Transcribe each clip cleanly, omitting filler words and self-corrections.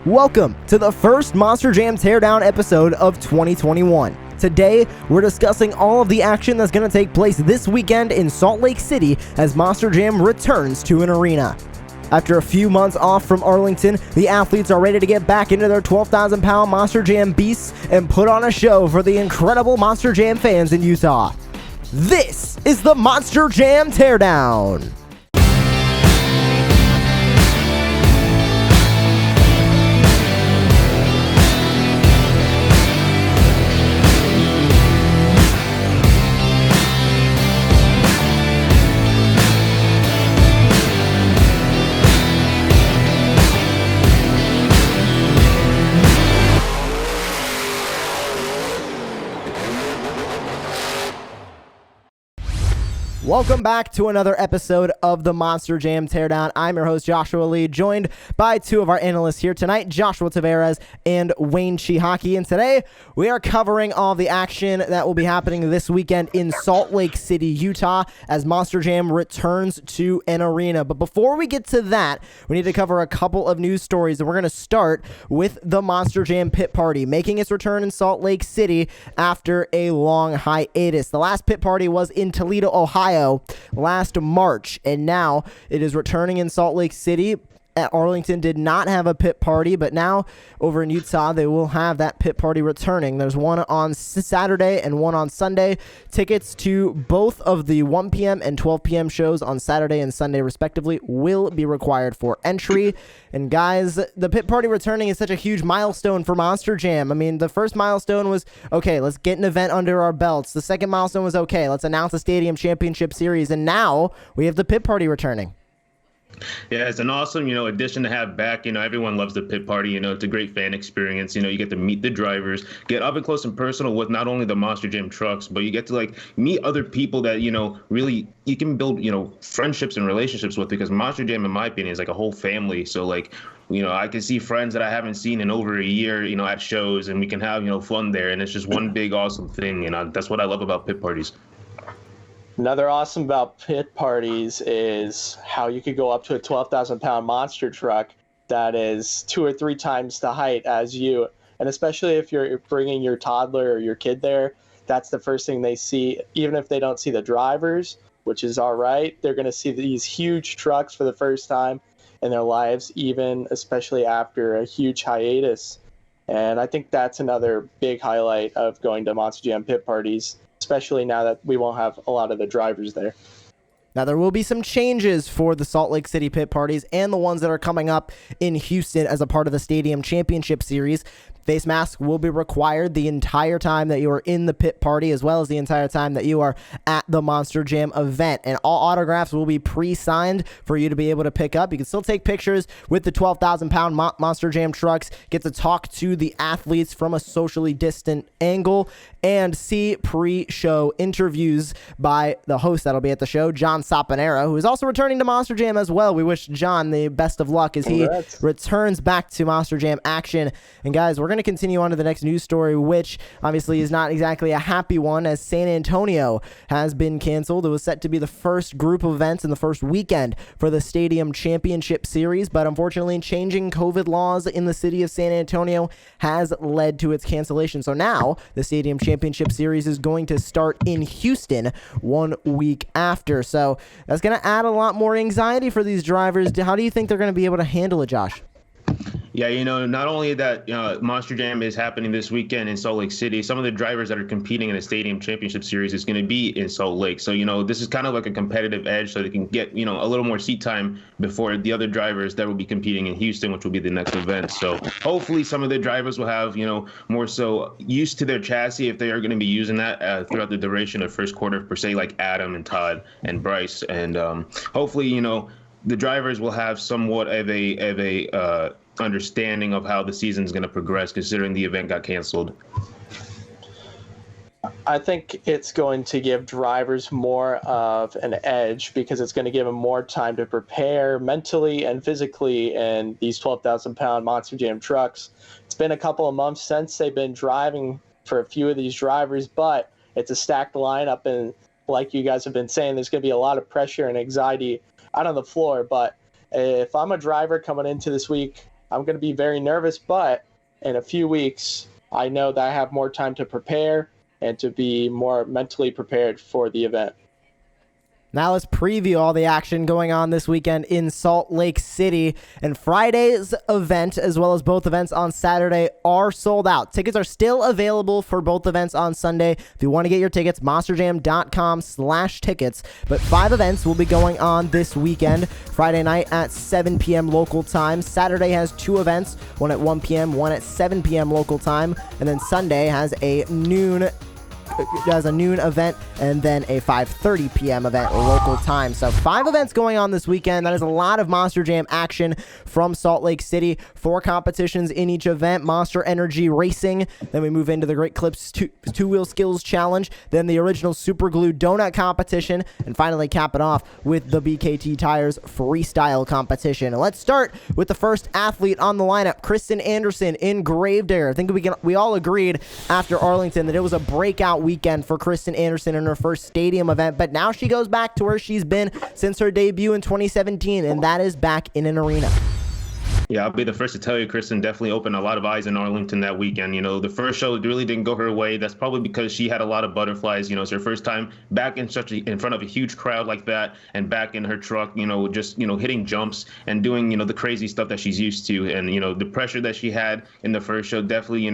Welcome to the first Monster Jam Teardown episode of 2021. Today, we're discussing all of the action that's going to take place this weekend in Salt Lake City as Monster Jam returns to an arena. After a few months off from Arlington, the athletes are ready to get back into their 12,000-pound Monster Jam beasts and put on a show for the incredible Monster Jam fans in Utah. This is the Monster Jam Teardown! Welcome back to another episode of the Monster Jam Teardown. I'm your host, Joshua Lee, joined by two of our analysts here tonight, Joshua Taveras and Wayne Chihaki. And today, we are covering all the action that will be happening this weekend in Salt Lake City, Utah, as Monster Jam returns to an arena. But before we get to that, we need to cover a couple of news stories, and we're going to start with the Monster Jam Pit Party, making its return in Salt Lake City after a long hiatus. The last pit party was in Toledo, Ohio, last March, and now it is returning in Salt Lake City. At Arlington did not have a pit party, but now over in Utah they will have that pit party returning. There's one on Saturday and one on Sunday. Tickets to both of the 1 p.m. and 12 p.m. shows on Saturday and Sunday respectively will be required for entry. And guys, the pit party returning is such a huge milestone for Monster Jam. I mean, the first milestone was, okay, let's get an event under our belts. The second milestone was, okay, let's announce a stadium championship series. And now we have the pit party returning. Yeah, it's an awesome, addition to have back. Everyone loves the pit party. It's a great fan experience. You get to meet the drivers, get up and close and personal with not only the Monster Jam trucks, but you get to meet other people that, really you can build, friendships and relationships with, because Monster Jam, in my opinion, is like a whole family. So I can see friends that I haven't seen in over a year, at shows, and we can have, fun there. And it's just one big awesome thing. That's what I love about pit parties. Another awesome about pit parties is how you could go up to a 12,000-pound monster truck that is 2 or 3 times the height as you. And especially if you're bringing your toddler or your kid there, that's the first thing they see. Even if they don't see the drivers, which is all right, they're going to see these huge trucks for the first time in their lives, even especially after a huge hiatus. And I think that's another big highlight of going to Monster Jam pit parties, especially now that we won't have a lot of the drivers there. Now, there will be some changes for the Salt Lake City pit parties and the ones that are coming up in Houston as a part of the Stadium Championship Series. Face masks will be required the entire time that you are in the pit party, as well as the entire time that you are at the Monster Jam event. And all autographs will be pre-signed for you to be able to pick up. You can still take pictures with the 12,000-pound Monster Jam trucks, get to talk to the athletes from a socially distant angle, and see pre-show interviews by the host that'll be at the show, John Saponara, who is also returning to Monster Jam as well. We wish John the best of luck as he returns back to Monster Jam action. And guys, we're going to continue on to the next news story, which obviously is not exactly a happy one, as San Antonio has been canceled. It was set to be the first group of events in the first weekend for the Stadium Championship Series, but unfortunately changing COVID laws in the city of San Antonio has led to its cancellation. So now the Stadium Championship Series is going to start in Houston 1 week after. So that's going to add a lot more anxiety for these drivers. How do you think they're going to be able to handle it, Josh? Yeah, not only that, Monster Jam is happening this weekend in Salt Lake City. Some of the drivers that are competing in the Stadium Championship Series is going to be in Salt Lake. So, this is kind of like a competitive edge, so they can get, a little more seat time before the other drivers that will be competing in Houston, which will be the next event. So hopefully some of the drivers will have, more so used to their chassis if they are going to be using that throughout the duration of first quarter, per se, like Adam and Todd and Bryce. And hopefully, the drivers will have somewhat of a understanding of how the season is going to progress, considering the event got canceled. I think it's going to give drivers more of an edge, because it's going to give them more time to prepare mentally and physically in these 12,000-pound Monster Jam trucks. It's been a couple of months since they've been driving for a few of these drivers, but it's a stacked lineup, and like you guys have been saying, there's going to be a lot of pressure and anxiety out on the floor. But if I'm a driver coming into this week I'm going to be very nervous, but in a few weeks, I know that I have more time to prepare and to be more mentally prepared for the event. Now let's preview all the action going on this weekend in Salt Lake City. And Friday's event, as well as both events on Saturday, are sold out. Tickets are still available for both events on Sunday. If you want to get your tickets, monsterjam.com/tickets. But 5 events will be going on this weekend. Friday night at 7 p.m. local time. Saturday has 2 events, one at 1 p.m., one at 7 p.m. local time. And then Sunday has a noon event and then a 5:30 p.m. event local time. So 5 events going on this weekend. That is a lot of Monster Jam action from Salt Lake City. 4 competitions in each event. Monster Energy Racing. Then we move into the Great Clips two-wheel skills challenge. Then the original Super Glue donut competition. And finally cap it off with the BKT Tires freestyle competition. Let's start with the first athlete on the lineup, Kristin Anderson in Gravedigger. I think we all agreed after Arlington that it was a breakout weekend for Kristin Anderson in her first stadium event, but now she goes back to where she's been since her debut in 2017, and that is back in an arena. Yeah, I'll be the first to tell you, Kristin definitely opened a lot of eyes in Arlington that weekend. The first show really didn't go her way. That's probably because she had a lot of butterflies. It's her first time back in front of a huge crowd like that, and back in her truck, just hitting jumps and doing the crazy stuff that she's used to. And the pressure that she had in the first show definitely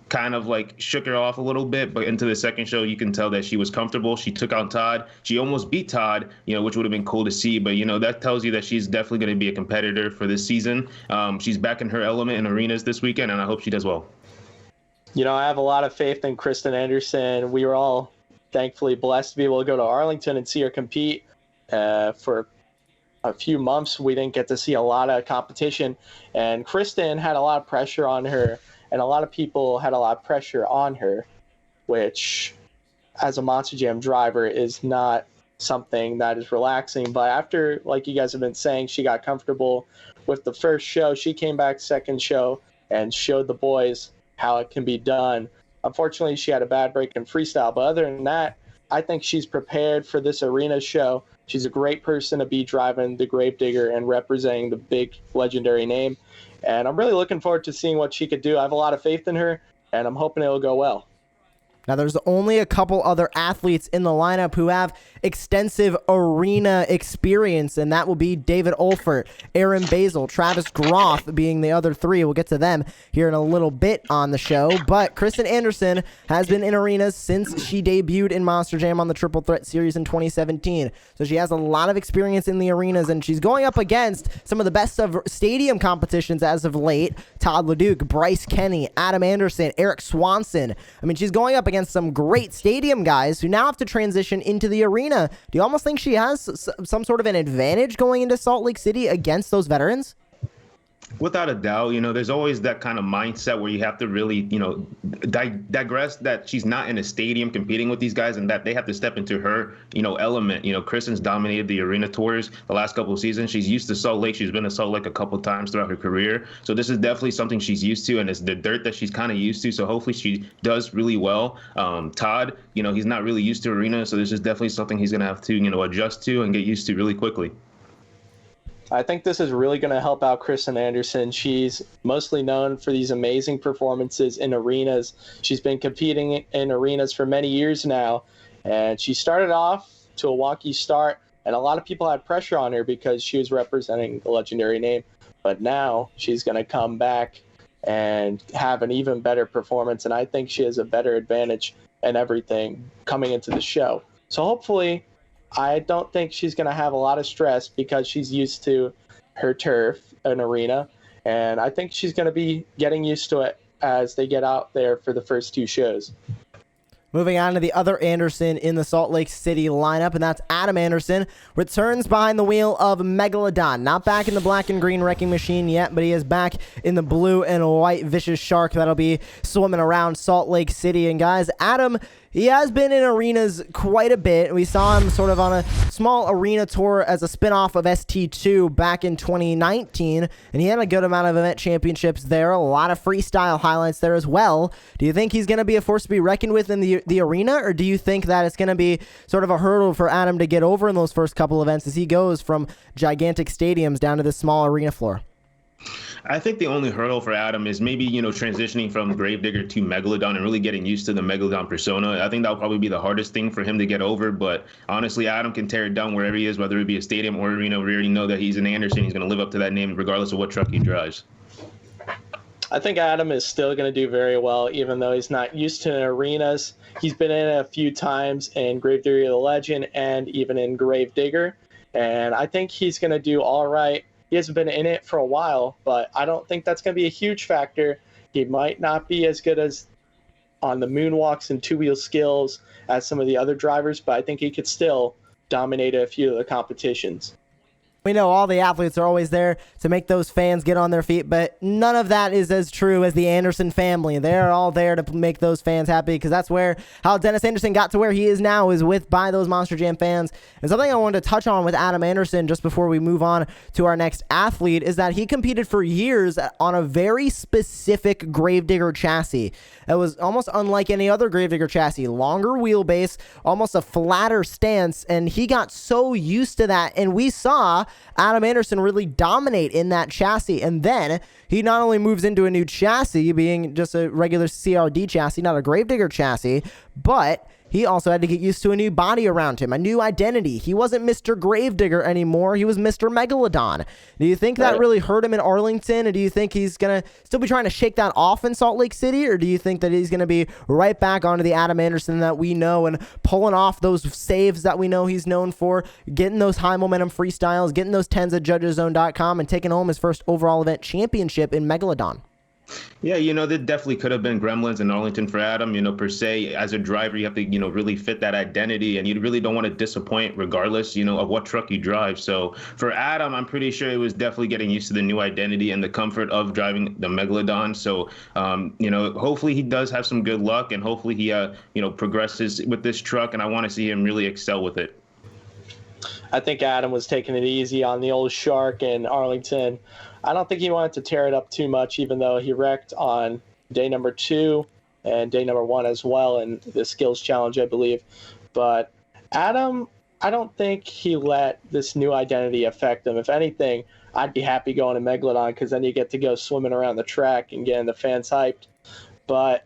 kind of like shook her off a little bit, but into the second show, you can tell that she was comfortable. She took out Todd. She almost beat Todd, which would have been cool to see. But, that tells you that she's definitely going to be a competitor for this season. She's back in her element in arenas this weekend, and I hope she does well. I have a lot of faith in Kristin Anderson. We were all thankfully blessed to be able to go to Arlington and see her compete. For a few months, we didn't get to see a lot of competition, and Kristin had a lot of pressure on her. And a lot of people had a lot of pressure on her, which, as a Monster Jam driver, is not something that is relaxing. But after, like you guys have been saying, she got comfortable with the first show. She came back second show and showed the boys how it can be done. Unfortunately, she had a bad break in freestyle. But other than that, I think she's prepared for this arena show. She's a great person to be driving the Gravedigger and representing the big legendary name. And I'm really looking forward to seeing what she could do. I have a lot of faith in her, and I'm hoping it'll go well. Now, there's only a couple other athletes in the lineup who have extensive arena experience, and that will be David Olfert, Aaron Basil, Travis Groth being the other 3. We'll get to them here in a little bit on the show. But Kristin Anderson has been in arenas since she debuted in Monster Jam on the Triple Threat Series in 2017. So she has a lot of experience in the arenas, and she's going up against some of the best of stadium competitions as of late. Todd Leduc, Bryce Kenny, Adam Anderson, Eric Swanson. I mean, she's going up against some great stadium guys who now have to transition into the arena. Do you almost think she has some sort of an advantage going into Salt Lake City against those veterans? Without a doubt, there's always that kind of mindset where you have to really, digress that she's not in a stadium competing with these guys and that they have to step into her, element. Kristin's dominated the arena tours the last couple of seasons. She's used to Salt Lake. She's been to Salt Lake a couple of times throughout her career. So this is definitely something she's used to, and it's the dirt that she's kind of used to. So hopefully she does really well. Todd, he's not really used to arena. So this is definitely something he's going to have to, adjust to and get used to really quickly. I think this is really going to help out Kristin Anderson. She's mostly known for these amazing performances in arenas. She's been competing in arenas for many years now, and she started off to a wonky start, and a lot of people had pressure on her because she was representing the legendary name. But now she's going to come back and have an even better performance, and I think she has a better advantage and everything coming into the show. So hopefully, I don't think she's going to have a lot of stress because she's used to her turf, an arena, and I think she's going to be getting used to it as they get out there for the first 2 shows. Moving on to the other Anderson in the Salt Lake City lineup, and that's Adam Anderson. Returns behind the wheel of Megalodon. Not back in the black and green wrecking machine yet, but he is back in the blue and white vicious shark that'll be swimming around Salt Lake City. And guys, Adam, he has been in arenas quite a bit. We saw him sort of on a small arena tour as a spinoff of ST2 back in 2019, and he had a good amount of event championships there, a lot of freestyle highlights there as well. Do you think he's going to be a force to be reckoned with in the arena, or do you think that it's going to be sort of a hurdle for Adam to get over in those first couple events as he goes from gigantic stadiums down to this small arena floor? I think the only hurdle for Adam is maybe, transitioning from Gravedigger to Megalodon and really getting used to the Megalodon persona. I think that'll probably be the hardest thing for him to get over. But honestly, Adam can tear it down wherever he is, whether it be a stadium or arena. We already know that he's an Anderson. He's going to live up to that name regardless of what truck he drives. I think Adam is still going to do very well, even though he's not used to arenas. He's been in it a few times in Gravedigger the Legend and even in Gravedigger. And I think he's going to do all right. He hasn't been in it for a while, but I don't think that's going to be a huge factor. He might not be as good as on the moonwalks and two-wheel skills as some of the other drivers, but I think he could still dominate a few of the competitions. We know all the athletes are always there to make those fans get on their feet, but none of that is as true as the Anderson family. They're all there to make those fans happy, because that's how Dennis Anderson got to where he is now, is by those Monster Jam fans. And something I wanted to touch on with Adam Anderson just before we move on to our next athlete is that he competed for years on a very specific Gravedigger chassis. It was almost unlike any other Gravedigger chassis. Longer wheelbase, almost a flatter stance, and he got so used to that, and we saw Adam Anderson really dominate in that chassis. And then he not only moves into a new chassis, being just a regular CRD chassis, not a Gravedigger chassis, but he also had to get used to a new body around him, a new identity. He wasn't Mr. Gravedigger anymore. He was Mr. Megalodon. Do you think that really hurt him in Arlington? Or do you think he's going to still be trying to shake that off in Salt Lake City? Or do you think that he's going to be right back onto the Adam Anderson that we know and pulling off those saves that we know he's known for, getting those high momentum freestyles, getting those 10s at judgeszone.com, and taking home his first overall event championship in Megalodon? Yeah, there definitely could have been gremlins in Arlington for Adam. Per se, as a driver, you have to, really fit that identity, and you really don't want to disappoint regardless, of what truck you drive. So for Adam, I'm pretty sure it was definitely getting used to the new identity and the comfort of driving the Megalodon. So, hopefully he does have some good luck, and hopefully he, progresses with this truck, and I want to see him really excel with it. I think Adam was taking it easy on the old Shark in Arlington. I don't think he wanted to tear it up too much, even though he wrecked on day number 2 and day number 1 as well in the skills challenge, I believe. But Adam, I don't think he let this new identity affect him. If anything, I'd be happy going to Megalodon, because then you get to go swimming around the track and getting the fans hyped. But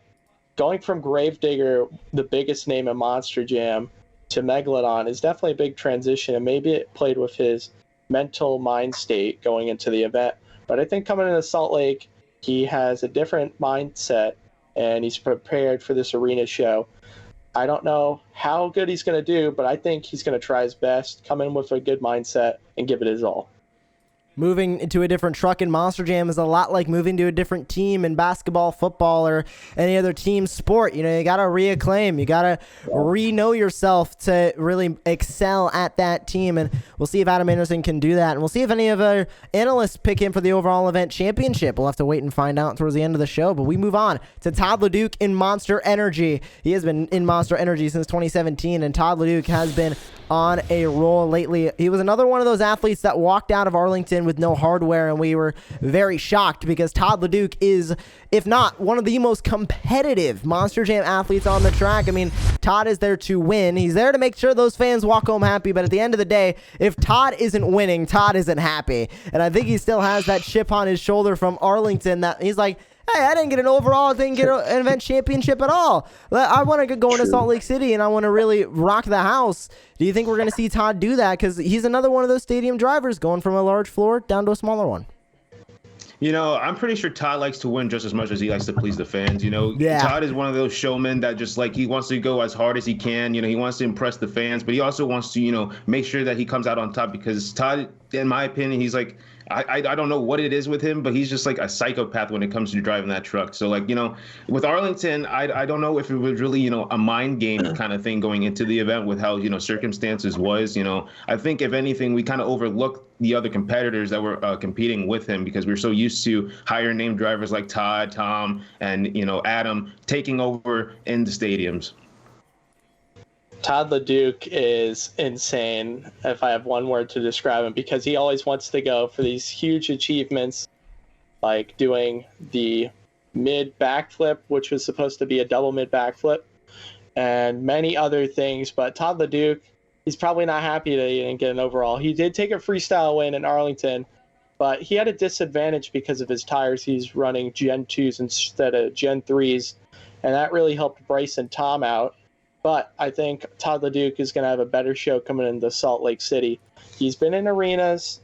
going from Gravedigger, the biggest name in Monster Jam, to Megalodon is definitely a big transition, and maybe it played with his mental mind state going into the event. But I think coming into Salt Lake, he has a different mindset, and he's prepared for this arena show. I don't know how good he's going to do, but I think he's going to try his best, come in with a good mindset, and give it his all. Moving into a different truck in Monster Jam is a lot like moving to a different team in basketball, football, or any other team sport. You got to reacclaim. You got to re-know yourself to really excel at that team. And we'll see if Adam Anderson can do that. And we'll see if any of our analysts pick him for the overall event championship. We'll have to wait and find out towards the end of the show. But we move on to Todd Leduc in Monster Energy. He has been in Monster Energy since 2017, and Todd Leduc has been on a roll lately. He was another one of those athletes that walked out of Arlington with no hardware, and we were very shocked, because Todd Leduc is, if not one of the most competitive Monster Jam athletes on the track. I mean, Todd is there to win. He's there to make sure those fans walk home happy, but at the end of the day, if Todd isn't winning, Todd isn't happy. And I think he still has that chip on his shoulder from Arlington that he's like, hey, I didn't get an overall, didn't get an event championship at all. I want to go into Salt Lake City, and I want to really rock the house. Do you think we're going to see Todd do that? Because he's another one of those stadium drivers going from a large floor down to a smaller one. I'm pretty sure Todd likes to win just as much as he likes to please the fans. Yeah. Todd is one of those showmen that just he wants to go as hard as he can. He wants to impress the fans, but he also wants to, make sure that he comes out on top, because Todd, in my opinion, he's like, I don't know what it is with him, but he's just like a psychopath when it comes to driving that truck. So with Arlington, I don't know if it was really, a mind game kind of thing going into the event with how, circumstances was. I think if anything, we kind of overlooked the other competitors that were competing with him, because we were so used to higher name drivers like Todd, Tom, and, Adam taking over in the stadiums. Todd Leduc is insane, if I have one word to describe him, because he always wants to go for these huge achievements, like doing the mid backflip, which was supposed to be a double mid backflip, and many other things. But Todd Leduc, he's probably not happy that he didn't get an overall. He did take a freestyle win in Arlington, but he had a disadvantage because of his tires. He's running Gen 2s instead of Gen 3s, and that really helped Bryce and Tom out. But I think Todd Leduc is going to have a better show coming into Salt Lake City. He's been in arenas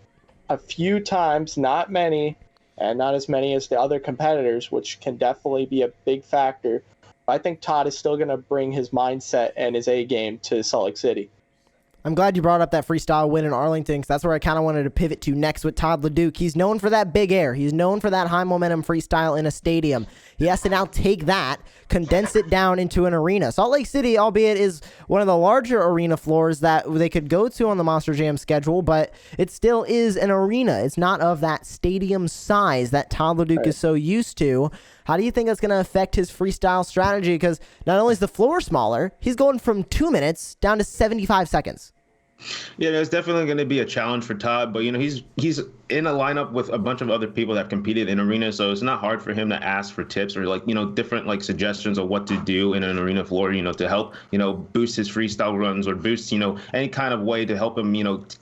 a few times, not many, and not as many as the other competitors, which can definitely be a big factor. But I think Todd is still going to bring his mindset and his A game to Salt Lake City. I'm glad you brought up that freestyle win in Arlington, because that's where I kind of wanted to pivot to next with Todd Leduc. He's known for that big air. He's known for that high momentum freestyle in a stadium. He has to now take that, condense it down into an arena. Salt Lake City, albeit, is one of the larger arena floors that they could go to on the Monster Jam schedule, but it still is an arena. It's not of that stadium size that Todd Leduc is so used to. How do you think that's going to affect his freestyle strategy? Because not only is the floor smaller, he's going from 2 minutes down to 75 seconds. Yeah, it's definitely going to be a challenge for Todd, but he's in a lineup with a bunch of other people that have competed in arenas, so it's not hard for him to ask for tips or different suggestions of what to do in an arena floor, to help boost his freestyle runs or boost any kind of way to help him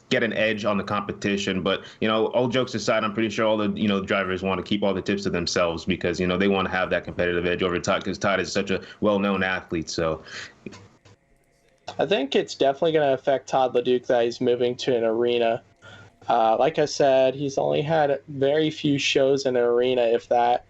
get an edge on the competition. But all jokes aside, I'm pretty sure all the drivers want to keep all the tips to themselves because they want to have that competitive edge over Todd, because Todd is such a well-known athlete. So I think it's definitely going to affect Todd Leduc that he's moving to an arena. Like I said, he's only had very few shows in an arena, if that.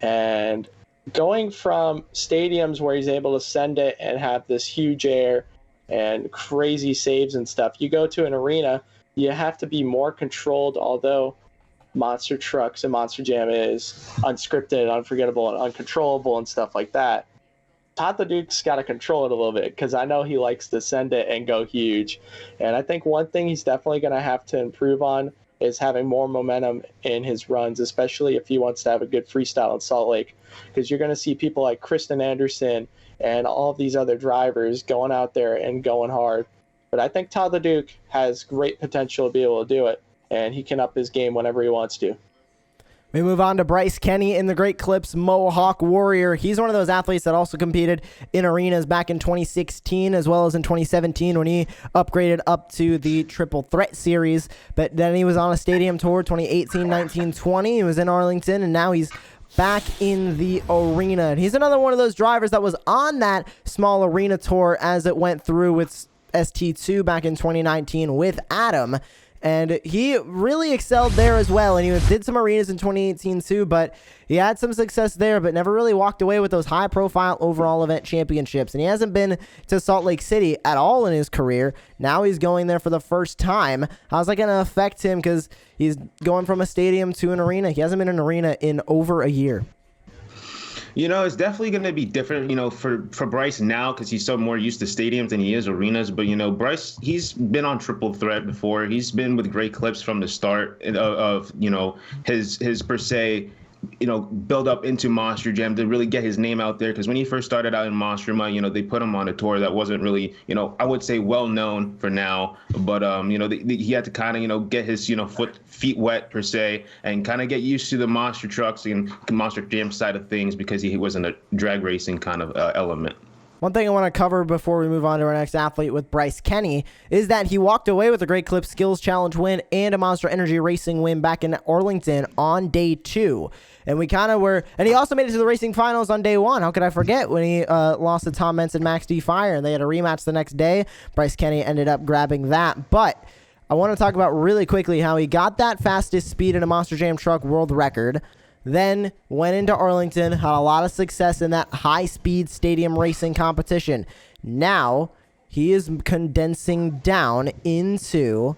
And going from stadiums where he's able to send it and have this huge air and crazy saves and stuff, you go to an arena, you have to be more controlled, although Monster Trucks and Monster Jam is unscripted, unforgettable, and uncontrollable and stuff like that. Todd Leduc's got to control it a little bit because I know he likes to send it and go huge. And I think one thing he's definitely going to have to improve on is having more momentum in his runs, especially if he wants to have a good freestyle in Salt Lake, because you're going to see people like Kristin Anderson and all of these other drivers going out there and going hard. But I think Todd Leduc has great potential to be able to do it, and he can up his game whenever he wants to. We move on to Bryce Kenny in the Great Clips Mohawk Warrior. He's one of those athletes that also competed in arenas back in 2016 as well as in 2017 when he upgraded up to the Triple Threat Series. But then he was on a stadium tour 2018, 19, 20. He was in Arlington, and now he's back in the arena. And he's another one of those drivers that was on that small arena tour as it went through with ST2 back in 2019 with Adam. And he really excelled there as well. And he did some arenas in 2018 too, but he had some success there, but never really walked away with those high-profile overall event championships. And he hasn't been to Salt Lake City at all in his career. Now he's going there for the first time. How's that going to affect him? Because he's going from a stadium to an arena. He hasn't been in an arena in over a year. It's definitely going to be different, for Bryce now because he's so more used to stadiums than he is arenas. But, Bryce, he's been on Triple Threat before. He's been with Great Clips from the start of his per se, build up into Monster Jam to really get his name out there. Because when he first started out in Monster Jam, they put him on a tour that wasn't really, I would say well known for now. But, he had to kind of, get his, feet wet per se and kind of get used to the monster trucks and Monster Jam side of things because he wasn't a drag racing kind of element. One thing I want to cover before we move on to our next athlete with Bryce Kenny is that he walked away with a Great Clips Skills Challenge win and a Monster Energy Racing win back in Arlington on day 2. And we kind of were, and he also made it to the racing finals on day 1. How could I forget when he lost to Tom Mentz and Max D Fire, and they had a rematch the next day. Bryce Kenny ended up grabbing that. But I want to talk about really quickly how he got that fastest speed in a Monster Jam truck world record. Then went into Arlington, had a lot of success in that high-speed stadium racing competition. Now he is condensing down into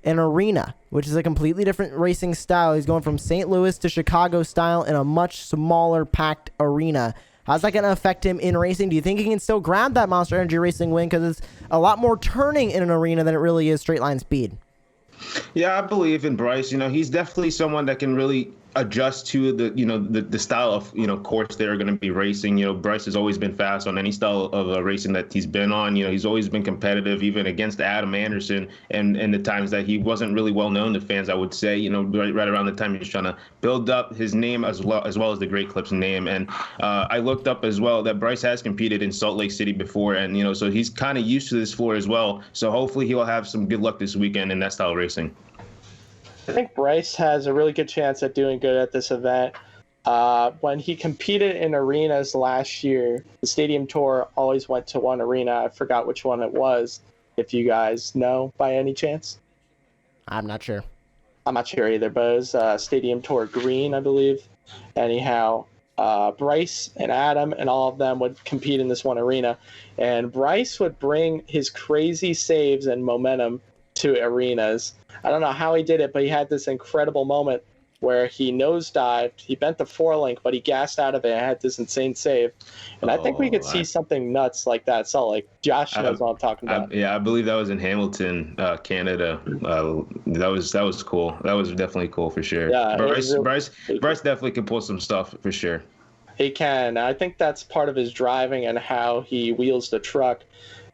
an arena, which is a completely different racing style. He's going from St. Louis to Chicago style in a much smaller, packed arena. How's that going to affect him in racing? Do you think he can still grab that Monster Energy Racing win? Because it's a lot more turning in an arena than it really is straight line speed. Yeah, I believe in Bryce. He's definitely someone that can really adjust to the style of course they're going to be racing. Bryce has always been fast on any style of racing that he's been on. He's always been competitive, even against Adam Anderson, and the times that he wasn't really well known to fans, I would say. Right around the time he was trying to build up his name as well as the Great Clips name. And I looked up as well that Bryce has competed in Salt Lake City before, and so he's kind of used to this floor as well. So hopefully he'll have some good luck this weekend in that style of racing. I think Bryce has a really good chance at doing good at this event. When he competed in arenas last year, the Stadium Tour always went to one arena. I forgot which one it was. If you guys know by any chance. I'm not sure. I'm not sure either, but it was Stadium Tour Green, I believe. Anyhow, Bryce and Adam and all of them would compete in this one arena. And Bryce would bring his crazy saves and momentum to arenas. I don't know how he did it, but he had this incredible moment where he nosedived, he bent the forelink, but he gassed out of it and had this insane save. And I think we could see something nuts like that. So, like, Josh knows what I'm talking about. I believe that was in Hamilton, Canada. That was cool. That was definitely cool for sure. Yeah, Bryce definitely can pull some stuff for sure. He can. I think that's part of his driving and how he wheels the truck.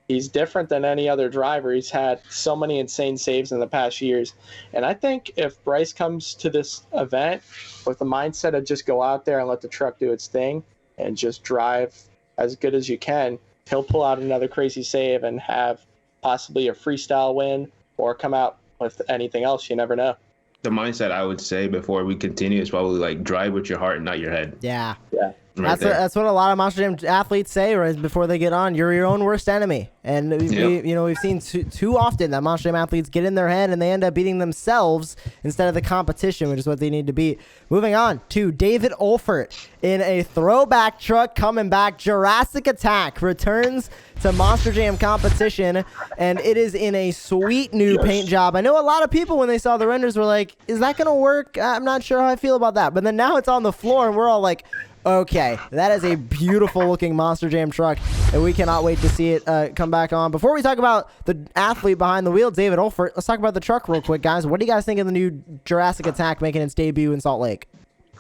He's different than any other driver. He's had so many insane saves in the past years. And I think if Bryce comes to this event with the mindset of just go out there and let the truck do its thing and just drive as good as you can, he'll pull out another crazy save and have possibly a freestyle win or come out with anything else. You never know. The mindset I would say before we continue is probably like drive with your heart and not your head. Yeah. Yeah. That's what a lot of Monster Jam athletes say right before they get on. You're your own worst enemy, and we've seen too often that Monster Jam athletes get in their head and they end up beating themselves instead of the competition, which is what they need to beat. Moving on to David Olfert in a throwback truck coming back. Jurassic Attack returns to Monster Jam competition, and it is in a sweet new paint job. I know a lot of people when they saw the renders were like, "Is that gonna work?" I'm not sure how I feel about that. But then now it's on the floor, and we're all like, okay, that is a beautiful looking Monster Jam truck, and we cannot wait to see it come back on. Before we talk about the athlete behind the wheel, David Olfert, let's talk about the truck real quick, guys. What do you guys think of the new Jurassic Attack making its debut in Salt Lake?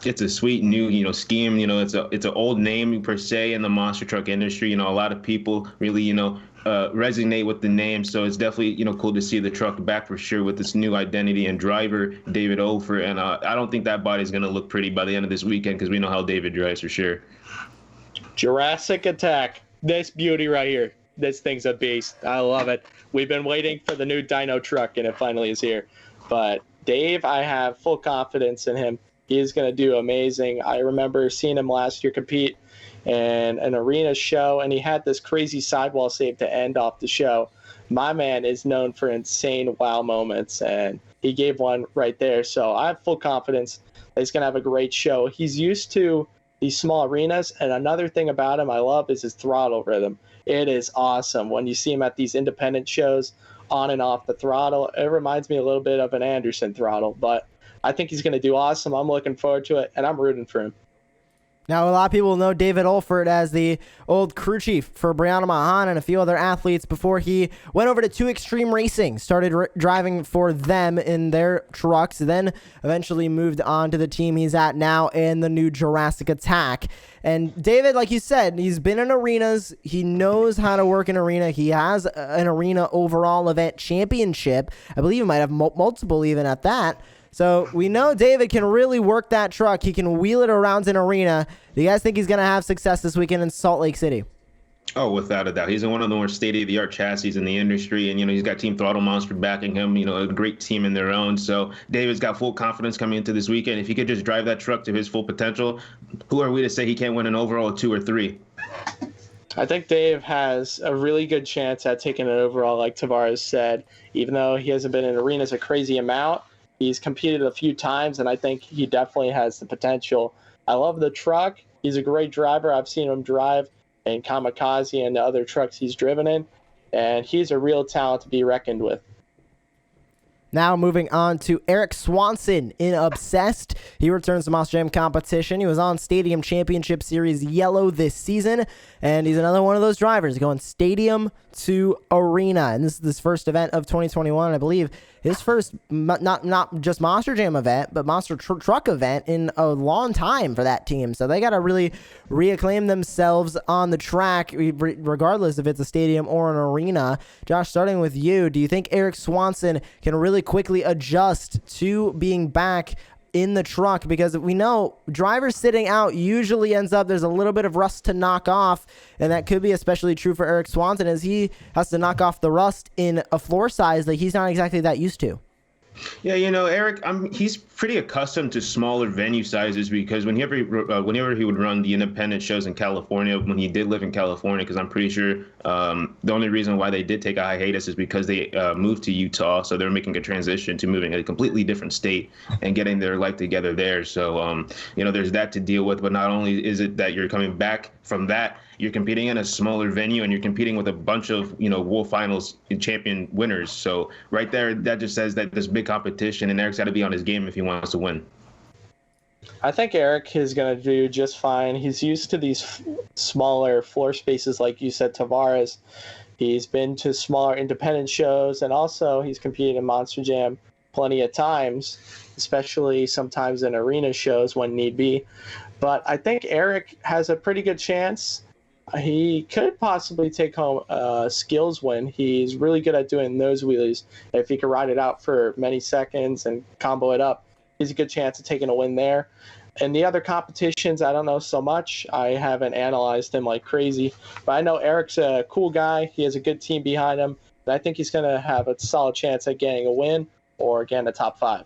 It's a sweet new, scheme. It's an old name per se in the monster truck industry. A lot of people really, resonate with the name. So it's definitely, cool to see the truck back for sure with this new identity and driver, David Olfert. And I don't think that body's going to look pretty by the end of this weekend because we know how David drives for sure. Jurassic Attack. This beauty right here. This thing's a beast. I love it. We've been waiting for the new Dino truck, and it finally is here. But Dave, I have full confidence in him. He is going to do amazing. I remember seeing him last year compete in an arena show, and he had this crazy sidewall save to end off the show. My man is known for insane wow moments, and he gave one right there. So I have full confidence that he's going to have a great show. He's used to these small arenas, and another thing about him I love is his throttle rhythm. It is awesome. When you see him at these independent shows on and off the throttle, it reminds me a little bit of an Anderson throttle, but I think he's going to do awesome. I'm looking forward to it, and I'm rooting for him. Now, a lot of people know David Olfert as the old crew chief for Brianna Mahan and a few other athletes before he went over to 2 Extreme Racing, started driving for them in their trucks, then eventually moved on to the team he's at now in the new Jurassic Attack. And David, like you said, he's been in arenas. He knows how to work an arena. He has an arena overall event championship. I believe he might have multiple even at that. So we know David can really work that truck. He can wheel it around an arena. Do you guys think he's going to have success this weekend in Salt Lake City? Oh, without a doubt. He's one of the more state-of-the-art chassis in the industry. And, he's got Team Throttle Monster backing him, a great team in their own. So David's got full confidence coming into this weekend. If he could just drive that truck to his full potential, who are we to say he can't win an overall 2 or 3? I think Dave has a really good chance at taking an overall, like Tavares said. Even though he hasn't been in arenas a crazy amount, he's competed a few times, and I think he definitely has the potential. I love the truck. He's a great driver. I've seen him drive in Kamikaze and the other trucks he's driven in, and he's a real talent to be reckoned with. Now moving on to Eric Swanson in Obsessed. He returns to Monster Jam competition. He was on Stadium Championship Series Yellow this season, and he's another one of those drivers going stadium to arena. And this is his first event of 2021, I believe. His first, not just Monster Jam event, but Monster Truck event in a long time for that team. So they got to really reacclaim themselves on the track, regardless if it's a stadium or an arena. Josh, starting with you, do you think Eric Swanson can really quickly adjust to being back in the truck? Because we know drivers sitting out usually ends up there's a little bit of rust to knock off, and that could be especially true for Eric Swanson as he has to knock off the rust in a floor size that he's not exactly that used to. Yeah, Eric, he's pretty accustomed to smaller venue sizes because whenever he would run the independent shows in California, when he did live in California, because I'm pretty sure the only reason why they did take a hiatus is because they moved to Utah, so they're making a transition to moving to a completely different state and getting their life together there. So, there's that to deal with. But not only is it that you're coming back from that, you're competing in a smaller venue and you're competing with a bunch of, World Finals champion winners. So right there, that just says that there's big competition and Eric's got to be on his game if he wants to win. I think Eric is going to do just fine. He's used to these smaller floor spaces, like you said, Tavares. He's been to smaller independent shows, and also he's competed in Monster Jam plenty of times, especially sometimes in arena shows when need be. But I think Eric has a pretty good chance. He could possibly take home a skills win. He's really good at doing nose wheelies. If he can ride it out for many seconds and combo it up, he's a good chance of taking a win there. And the other competitions, I don't know so much. I haven't analyzed him like crazy. But I know Eric's a cool guy. He has a good team behind him. And I think he's going to have a solid chance at getting a win or getting a top 5.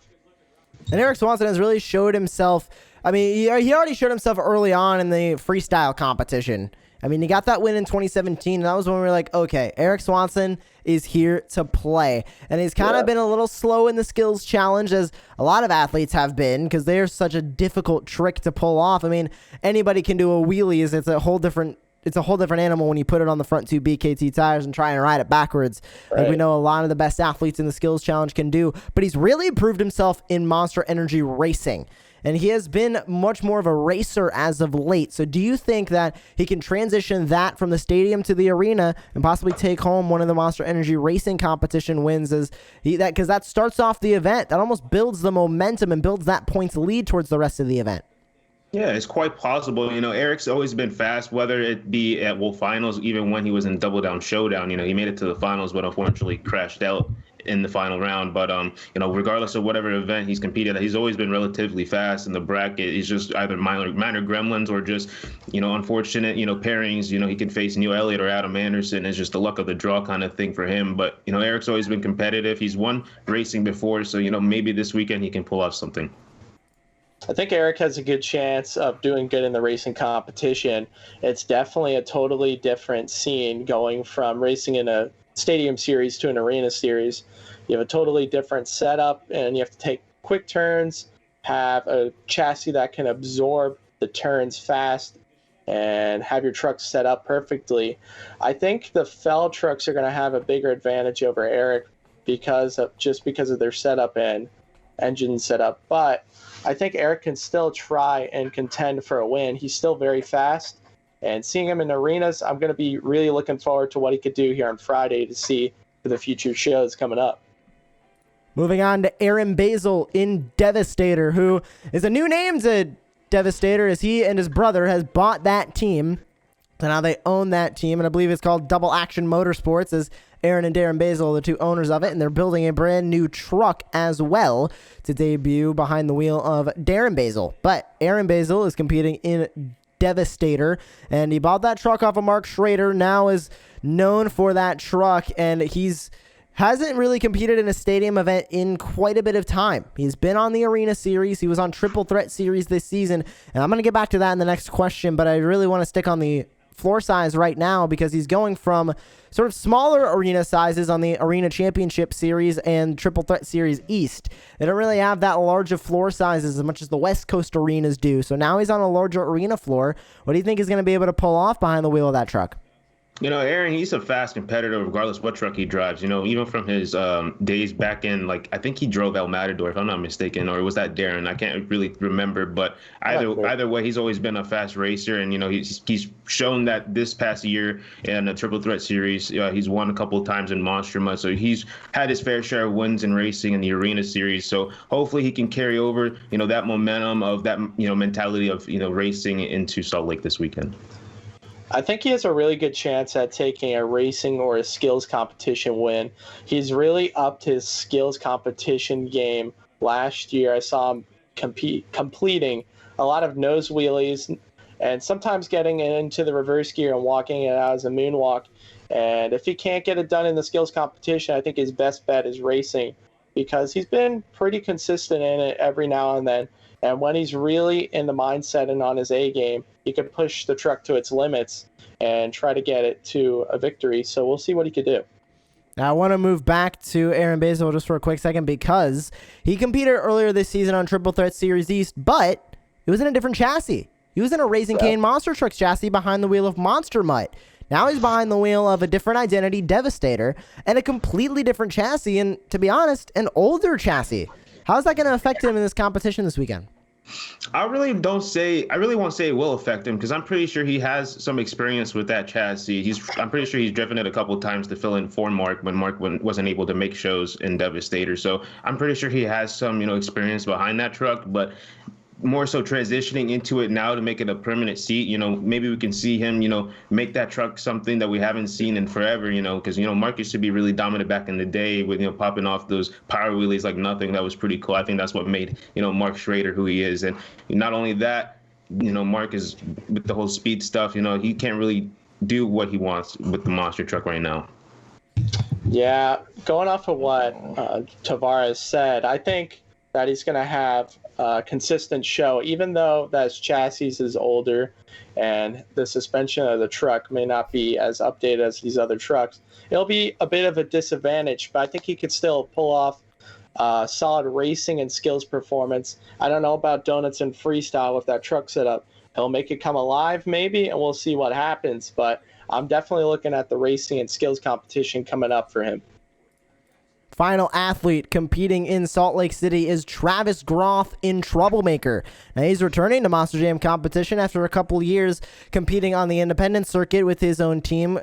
And Eric Swanson has really showed himself. I mean, he already showed himself early on in the freestyle competition. I mean, he got that win in 2017, and that was when we were like, okay, Eric Swanson is here to play. And he's kind of been a little slow in the skills challenge, as a lot of athletes have been, because they're such a difficult trick to pull off. I mean, anybody can do a wheelie. It's a whole different animal when you put it on the front 2 BKT tires and try and ride it backwards. Right. Like we know a lot of the best athletes in the skills challenge can do, but he's really improved himself in Monster Energy racing. And he has been much more of a racer as of late. So do you think that he can transition that from the stadium to the arena and possibly take home one of the Monster Energy racing competition wins because that starts off the event. That almost builds the momentum and builds that points lead towards the rest of the event. Yeah, it's quite possible. Eric's always been fast, whether it be at World Finals, even when he was in Double Down Showdown. He made it to the finals, but unfortunately crashed out in the final round. But, regardless of whatever event he's competed at, he's always been relatively fast in the bracket. He's just either minor gremlins or just, unfortunate, pairings. He can face Neil Elliott or Adam Anderson. It's just the luck of the draw kind of thing for him. But, Eric's always been competitive. He's won racing before. So, maybe this weekend he can pull off something. I think Eric has a good chance of doing good in the racing competition. It's definitely a totally different scene going from racing in a stadium series to an arena series. You have a totally different setup, and you have to take quick turns, have a chassis that can absorb the turns fast, and have your truck set up perfectly. I think the Fell trucks are going to have a bigger advantage over Eric because of their setup and engine setup. But I think Eric can still try and contend for a win. He's still very fast. And seeing him in arenas, I'm going to be really looking forward to what he could do here on Friday to see for the future shows coming up. Moving on to Aaron Basil in Devastator, who is a new name to Devastator, as he and his brother has bought that team. So now they own that team, and I believe it's called Double Action Motorsports, as Aaron and Darren Basil are the two owners of it, and they're building a brand new truck as well to debut behind the wheel of Darren Basil. But Aaron Basil is competing in Devastator, and he bought that truck off of Mark Schrader, now is known for that truck, and hasn't really competed in a stadium event in quite a bit of time. He's been on the Arena Series. He was on Triple Threat Series this season, and I'm going to get back to that in the next question, but I really want to stick on the floor size right now because he's going from sort of smaller arena sizes on the Arena Championship Series and Triple Threat Series East. They don't really have that large of floor sizes as much as the West Coast arenas do. So now he's on a larger arena floor. What do you think he's going to be able to pull off behind the wheel of that truck? Aaron, he's a fast competitor regardless what truck he drives. Even from his days back in, I think he drove El Matador, if I'm not mistaken, or was that Darren? I can't really remember, but either way, he's always been a fast racer, and he's shown that this past year in the Triple Threat Series, he's won a couple of times in Monster Mud, so he's had his fair share of wins in racing in the Arena Series. So hopefully he can carry over, that momentum of that, mentality of racing into Salt Lake this weekend. I think he has a really good chance at taking a racing or a skills competition win. He's really upped his skills competition game. Last year, I saw him completing a lot of nose wheelies and sometimes getting into the reverse gear and walking it out as a moonwalk. And if he can't get it done in the skills competition, I think his best bet is racing. because he's been pretty consistent in it every now and then. And when he's really in the mindset and on his A game, he could push the truck to its limits and try to get it to a victory. So we'll see what he could do. Now, I want to move back to Aaron Basil just for a quick second because he competed earlier this season on Triple Threat Series East, but it was in a different chassis. He was in a Raising Cane Monster Trucks chassis behind the wheel of Monster Mutt. Now he's behind the wheel of a different identity, Devastator, and a completely different chassis, and to be honest, an older chassis. How's that going to affect him in this competition this weekend? I really won't say it will affect him because I'm pretty sure he has some experience with that chassis. I'm pretty sure he's driven it a couple times to fill in for Mark when Mark wasn't able to make shows in Devastator. So I'm pretty sure he has some, experience behind that truck, but more so transitioning into it now to make it a permanent seat. Maybe we can see him, make that truck something that we haven't seen in forever, because, Mark used to be really dominant back in the day with, popping off those power wheelies like nothing. That was pretty cool. I think that's what made, Mark Schrader who he is. And not only that, Mark is with the whole speed stuff, he can't really do what he wants with the monster truck right now. Yeah, going off of what Tavares said, I think that he's going to have a consistent show, even though that his chassis is older and the suspension of the truck may not be as updated as these other trucks. It'll be a bit of a disadvantage, but I think he could still pull off solid racing and skills performance. I don't know about donuts and freestyle with that truck setup. He'll make it come alive maybe, and we'll see what happens, but I'm definitely looking at the racing and skills competition coming up for him. Final athlete competing in Salt Lake City is Travis Groth in Troublemaker. Now he's returning to Monster Jam competition after a couple years competing on the independent circuit with his own team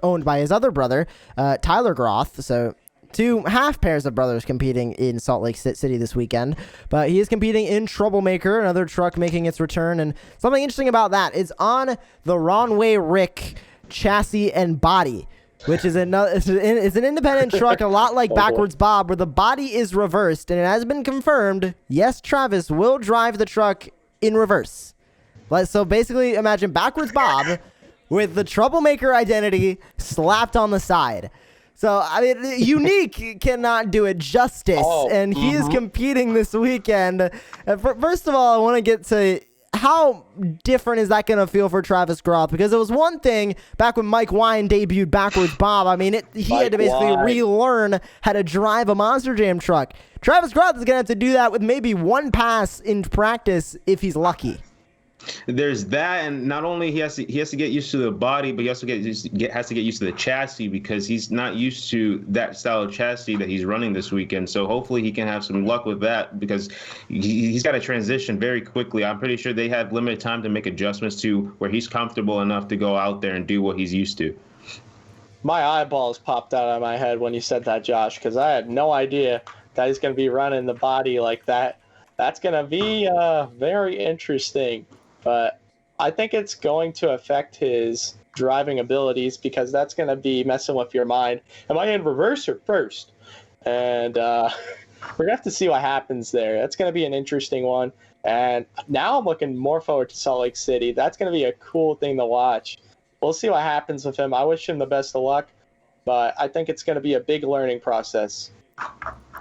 owned by his other brother, Tyler Groth. So two half pairs of brothers competing in Salt Lake City this weekend. But he is competing in Troublemaker, another truck making its return. And something interesting about that is on the Ronway Rick chassis and body, which is it's an independent truck, a lot like Backwards Bob, where the body is reversed, and it has been confirmed, yes, Travis will drive the truck in reverse. So basically, imagine Backwards Bob with the Troublemaker identity slapped on the side. So, I mean, Unique cannot do it justice, and he is competing this weekend. First of all, I want to get to how different is that going to feel for Travis Groth? Because it was one thing back when Mike Wine debuted Backwards Bob. I mean, he had to basically relearn how to drive a Monster Jam truck. Travis Groth is going to have to do that with maybe one pass in practice if he's lucky. There's that, and not only he has to get used to the body, but he also has to get used to the chassis because he's not used to that style of chassis that he's running this weekend. So hopefully he can have some luck with that because he's got to transition very quickly. I'm pretty sure they had limited time to make adjustments to where he's comfortable enough to go out there and do what he's used to. My eyeballs popped out of my head when you said that, Josh, because I had no idea that he's going to be running the body like that. That's going to be very interesting. But I think it's going to affect his driving abilities because that's going to be messing with your mind. Am I in reverse or first? And we're going to have to see what happens there. That's going to be an interesting one. And now I'm looking more forward to Salt Lake City. That's going to be a cool thing to watch. We'll see what happens with him. I wish him the best of luck, but I think it's going to be a big learning process.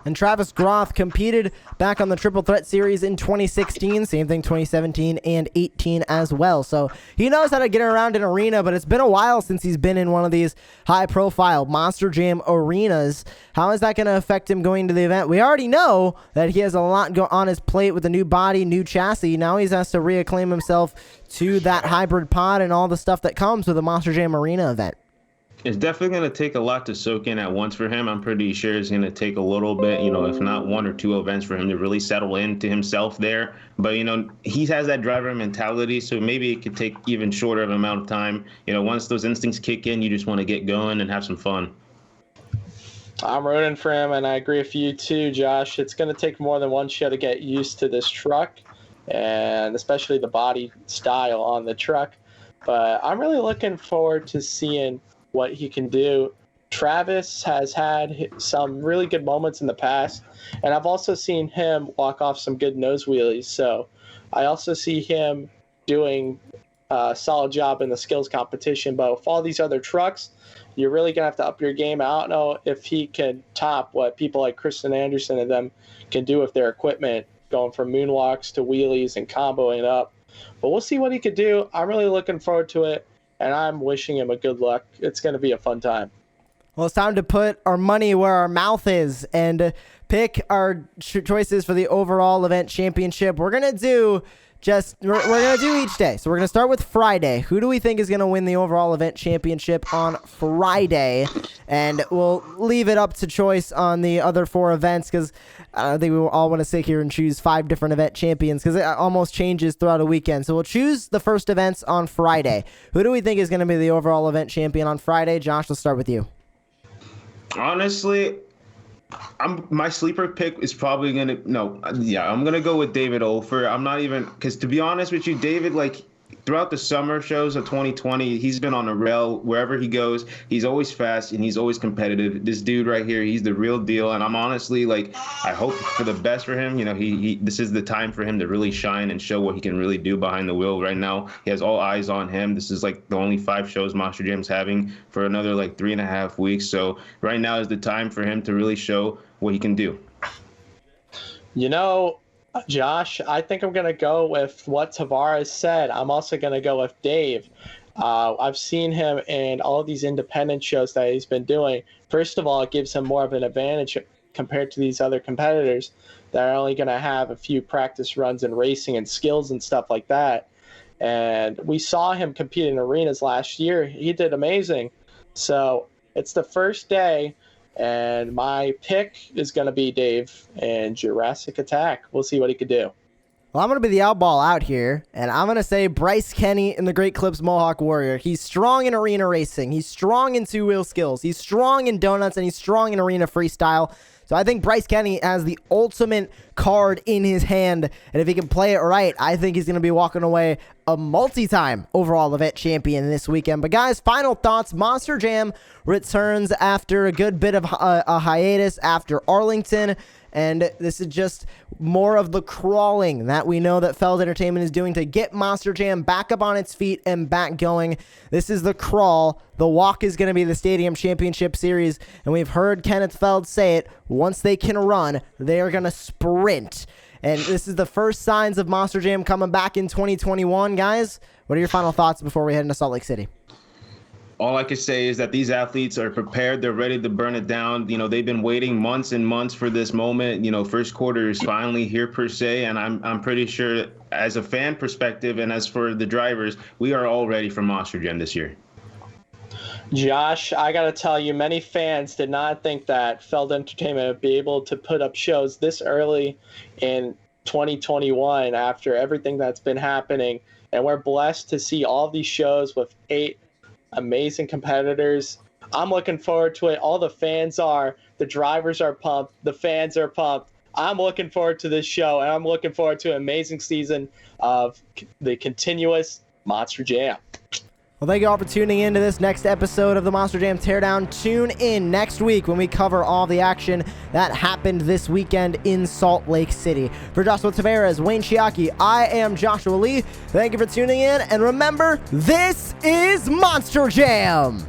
And Travis Groth competed back on the Triple Threat Series in 2016, same thing 2017 and 18 as well. So he knows how to get around an arena, but it's been a while since he's been in one of these high-profile Monster Jam arenas. How is that going to affect him going to the event? We already know that he has a lot on his plate with a new body, new chassis. Now he has to reacclaim himself to that hybrid pod and all the stuff that comes with a Monster Jam arena event. It's definitely going to take a lot to soak in at once for him. I'm pretty sure it's going to take a little bit, if not one or two events for him to really settle into himself there. But, he has that driver mentality, so maybe it could take even shorter of an amount of time. Once those instincts kick in, you just want to get going and have some fun. I'm rooting for him, and I agree with you too, Josh. It's going to take more than one show to get used to this truck, and especially the body style on the truck. But I'm really looking forward to seeing what he can do. Travis has had some really good moments in the past, and I've also seen him walk off some good nose wheelies. So I also see him doing a solid job in the skills competition. But with all these other trucks, you're really going to have to up your game. I don't know if he can top what people like Kristin Anderson and them can do with their equipment, going from moonwalks to wheelies and comboing up. But we'll see what he could do. I'm really looking forward to it, and I'm wishing him a good luck. It's going to be a fun time. Well, it's time to put our money where our mouth is and pick our choices for the overall event championship. We're going to do we're going to do each day. So we're going to start with Friday. Who do we think is going to win the overall event championship on Friday? And we'll leave it up to choice on the other 4 events, because I don't think we all want to sit here and choose 5 different event champions, because it almost changes throughout a weekend. So we'll choose the first events on Friday. Who do we think is going to be the overall event champion on Friday? Josh, let's start with you. Honestly, my sleeper pick is probably I'm gonna go with David Ofer. I'm not even, because to be honest with you, David, like, throughout the summer shows of 2020, he's been on a rail wherever he goes. He's always fast and he's always competitive. This dude right here, he's the real deal. And I'm honestly, like, I hope for the best for him. You know, this is the time for him to really shine and show what he can really do behind the wheel right now. He has all eyes on him. This is like the only 5 shows Monster Jam's having for another like 3.5 weeks. So right now is the time for him to really show what he can do. You know, Josh, I think I'm going to go with what Tavares said. I'm also going to go with Dave. I've seen him in all of these independent shows that he's been doing. First of all, it gives him more of an advantage compared to these other competitors that are only going to have a few practice runs and racing and skills and stuff like that. And we saw him compete in arenas last year. He did amazing. So it's the first day. And my pick is going to be Dave and Jurassic Attack. We'll see what he could do. Well, I'm going to be the outball out here, and I'm going to say Bryce Kenny in the Great Clips Mohawk Warrior. He's strong in arena racing. He's strong in 2-wheel skills. He's strong in donuts, and he's strong in arena freestyle. So I think Bryce Kenny has the ultimate card in his hand, and if he can play it right, I think he's going to be walking away a multi-time overall event champion this weekend. But guys, final thoughts. Monster Jam returns after a good bit of a hiatus after Arlington, and this is just more of the crawling that we know that Feld Entertainment is doing to get Monster Jam back up on its feet and back going. This is the crawl. The walk is going to be the Stadium Championship Series, and we've heard Kenneth Feld say it. Once they can run, they are going to sprint. And this is the first signs of Monster Jam coming back in 2021. Guys, what are your final thoughts before we head into Salt Lake City? All I can say is that these athletes are prepared. They're ready to burn it down. You know, they've been waiting months and months for this moment. You know, first quarter is finally here per se, and I'm pretty sure as a fan perspective and as for the drivers, we are all ready for Monster Jam this year. Josh, I got to tell you, many fans did not think that Feld Entertainment would be able to put up shows this early in 2021 after everything that's been happening. And we're blessed to see all these shows with 8 amazing competitors. I'm looking forward to it. All the fans are. The drivers are pumped. The fans are pumped. I'm looking forward to this show, and I'm looking forward to an amazing season of the continuous Monster Jam. Well, thank you all for tuning in to this next episode of the Monster Jam Teardown. Tune in next week when we cover all the action that happened this weekend in Salt Lake City. For Joshua Tavares, Wayne Chiaki, I am Joshua Lee. Thank you for tuning in, and remember, this is Monster Jam!